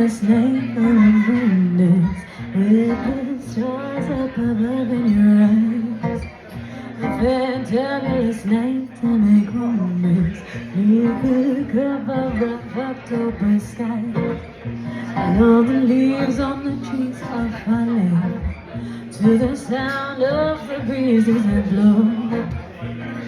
this night the moon is with the stars up above in your eyes. A fantabulous night to make romance beneath the cover of October sky. And all the leaves on the trees are falling to the sound of the breezes that blow.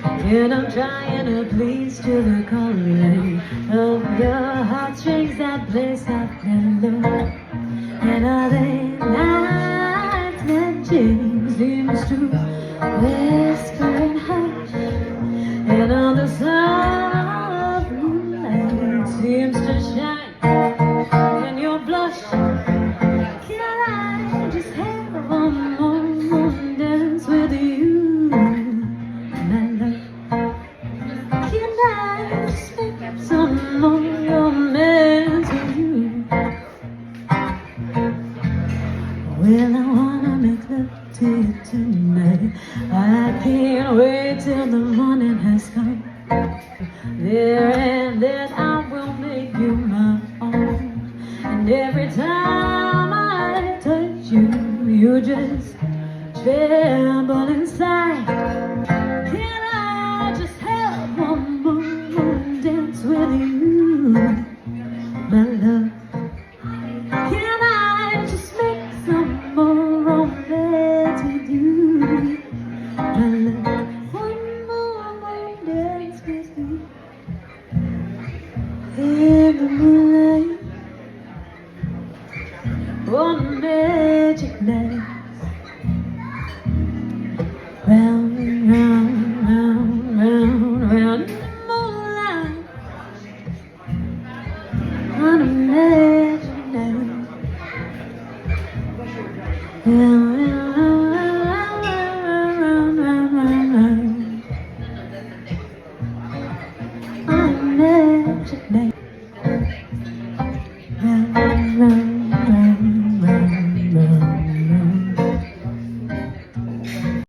And I'm trying to please to the calling of your heartstrings that play soft and low. And are they nights that James seems to whisper and hush, and all the sound of moonlight seems to shine, and you'll blush. Can I just have one more dance with you, my love? Can I just make some more romance with you? Well, I wanna make love to you tonight. I can't wait till the morning has come. There and then I will make you my own. And every time I touch you, you just tremble inside.